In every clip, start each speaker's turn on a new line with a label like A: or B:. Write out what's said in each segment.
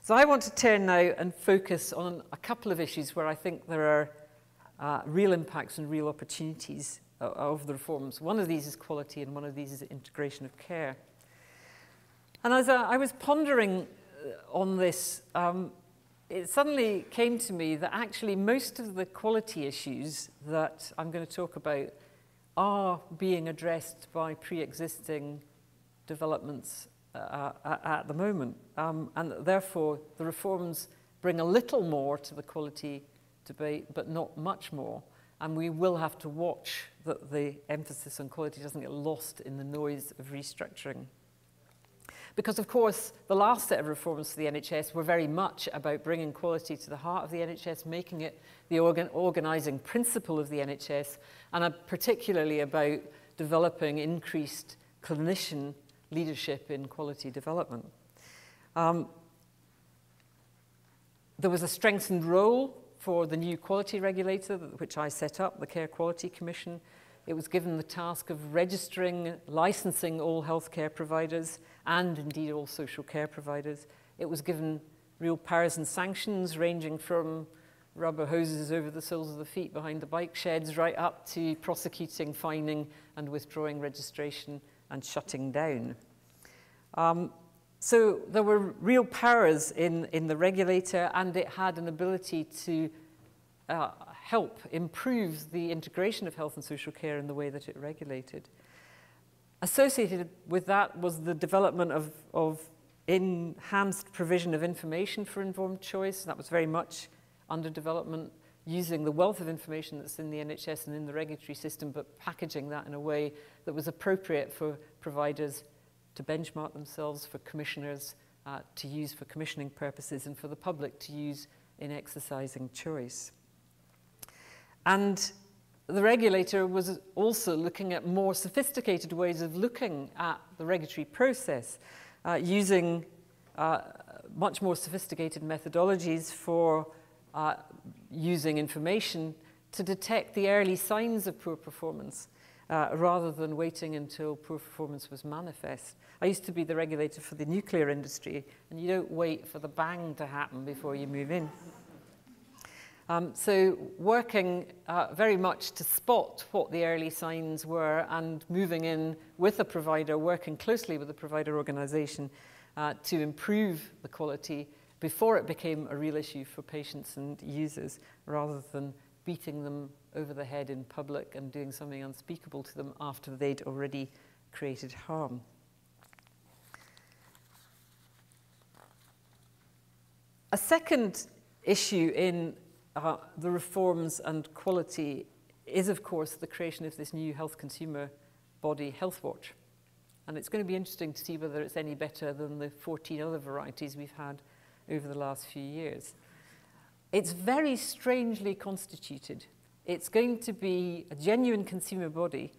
A: So I want to turn now and focus on a couple of issues where I think there are real impacts and real opportunities of the reforms. One of these is quality and one of these is integration of care. And as I was pondering on this, it suddenly came to me that actually most of the quality issues that I'm going to talk about are being addressed by pre-existing developments at the moment. And therefore, the reforms bring a little more to the quality debate, but not much more. And we will have to watch that the emphasis on quality doesn't get lost in the noise of restructuring. Because, of course, the last set of reforms for the NHS were very much about bringing quality to the heart of the NHS, making it the organising principle of the NHS, and particularly about developing increased clinician leadership in quality development. There was a strengthened role for the new quality regulator, which I set up, the Care Quality Commission. It was given the task of registering, licensing all healthcare providers and indeed all social care providers. It was given real powers and sanctions ranging from rubber hoses over the soles of the feet behind the bike sheds right up to prosecuting, fining and withdrawing registration and shutting down. So there were real powers in the regulator, and it had an ability to help improve the integration of health and social care in the way that it regulated. Associated with that was the development of enhanced provision of information for informed choice. That was very much under development, using the wealth of information that's in the NHS and in the regulatory system, but packaging that in a way that was appropriate for providers to benchmark themselves, for commissioners to use for commissioning purposes, and for the public to use in exercising choice. And the regulator was also looking at more sophisticated ways of looking at the regulatory process, using much more sophisticated methodologies for using information to detect the early signs of poor performance, rather than waiting until poor performance was manifest. I used to be the regulator for the nuclear industry, and you don't wait for the bang to happen before you move in. So working very much to spot what the early signs were and moving in with a provider, working closely with the provider organisation to improve the quality before it became a real issue for patients and users, rather than beating them over the head in public and doing something unspeakable to them after they'd already created harm. A second issue in the reforms and quality is, of course, the creation of this new health consumer body, Health Watch. And it's going to be interesting to see whether it's any better than the 14 other varieties we've had over the last few years. It's very strangely constituted. It's going to be a genuine consumer body,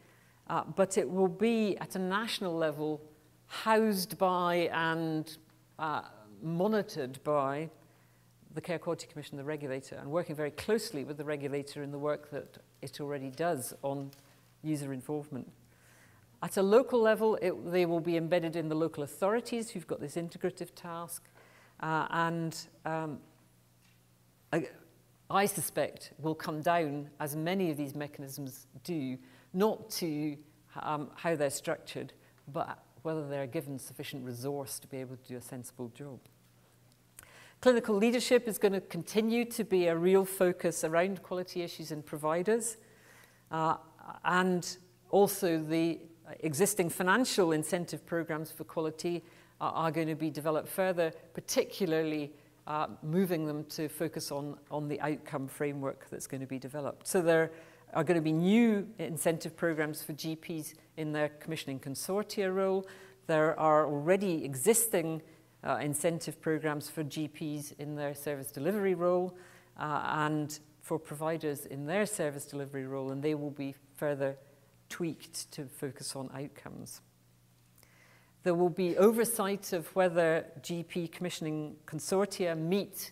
A: but it will be at a national level housed by and monitored by the Care Quality Commission, the regulator, and working very closely with the regulator in the work that it already does on user involvement. At a local level, they will be embedded in the local authorities who've got this integrative task, I suspect will come down, as many of these mechanisms do, not to how they're structured, but whether they're given sufficient resource to be able to do a sensible job. Clinical leadership is going to continue to be a real focus around quality issues in providers, and also the existing financial incentive programs for quality are going to be developed further, particularly moving them to focus on the outcome framework that's going to be developed. So there are going to be new incentive programs for GPs in their commissioning consortia role. There are already existing incentive programs for GPs in their service delivery role and for providers in their service delivery role, and they will be further tweaked to focus on outcomes. There will be oversight of whether GP commissioning consortia meet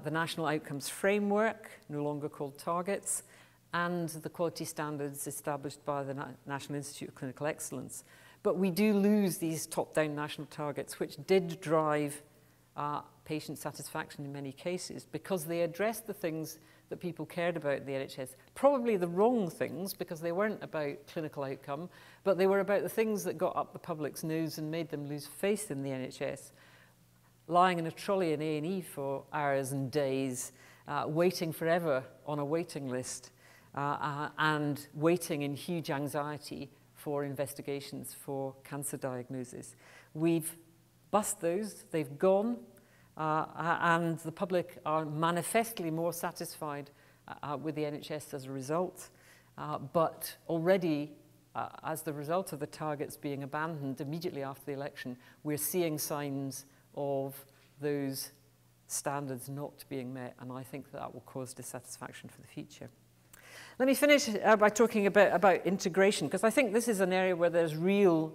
A: the National Outcomes Framework, no longer called targets, and the quality standards established by the National Institute of Clinical Excellence. But we do lose these top-down national targets, which did drive patient satisfaction in many cases, because they addressed the things that people cared about in the NHS. Probably the wrong things, because they weren't about clinical outcome, but they were about the things that got up the public's nose and made them lose faith in the NHS. Lying in a trolley in A&E for hours and days, waiting forever on a waiting list, and waiting in huge anxiety for investigations for cancer diagnosis. We've bust those, they've gone, and the public are manifestly more satisfied with the NHS as a result. But already, as the result of the targets being abandoned immediately after the election, we're seeing signs of those standards not being met, and I think that will cause dissatisfaction for the future. Let me finish by talking a bit about integration, because I think this is an area where there's real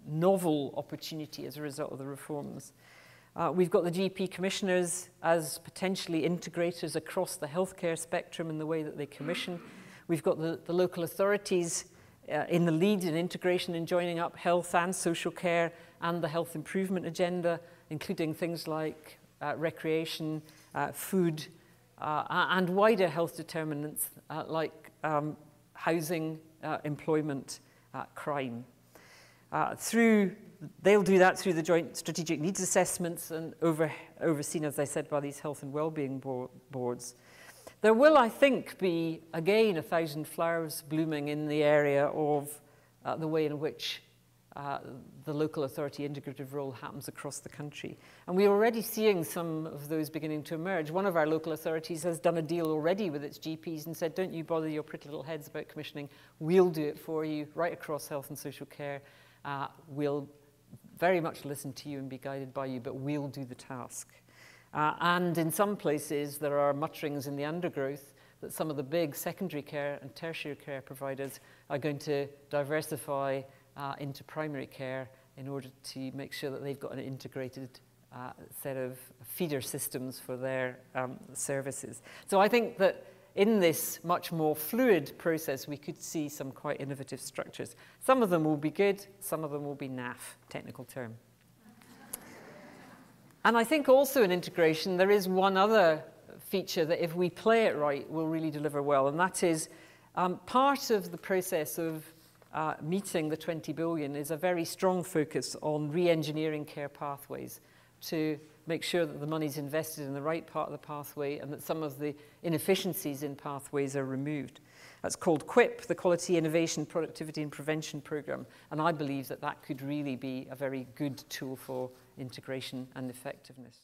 A: novel opportunity as a result of the reforms. We've got the GP commissioners as potentially integrators across the healthcare spectrum in the way that they commission. We've got the local authorities in the lead in integration and joining up health and social care and the health improvement agenda, including things like recreation, food, and wider health determinants like housing, employment, crime. They'll do that through the joint strategic needs assessments and overseen, as I said, by these health and wellbeing boards. There will, I think, be, again, 1,000 flowers blooming in the area of the way in which the local authority integrative role happens across the country. And we're already seeing some of those beginning to emerge. One of our local authorities has done a deal already with its GPs and said, don't you bother your pretty little heads about commissioning, we'll do it for you right across health and social care. We'll very much listen to you and be guided by you, but we'll do the task. And in some places, there are mutterings in the undergrowth that some of the big secondary care and tertiary care providers are going to diversify into primary care in order to make sure that they've got an integrated set of feeder systems for their services. So I think that in this much more fluid process, we could see some quite innovative structures. Some of them will be good, some of them will be naff, technical term. And I think also in integration, there is one other feature that if we play it right, will really deliver well, and that is part of the process of meeting the 20 billion is a very strong focus on re-engineering care pathways to make sure that the money's invested in the right part of the pathway and that some of the inefficiencies in pathways are removed. That's called QUIP, the Quality, Innovation, Productivity and Prevention Programme, and I believe that that could really be a very good tool for integration and effectiveness.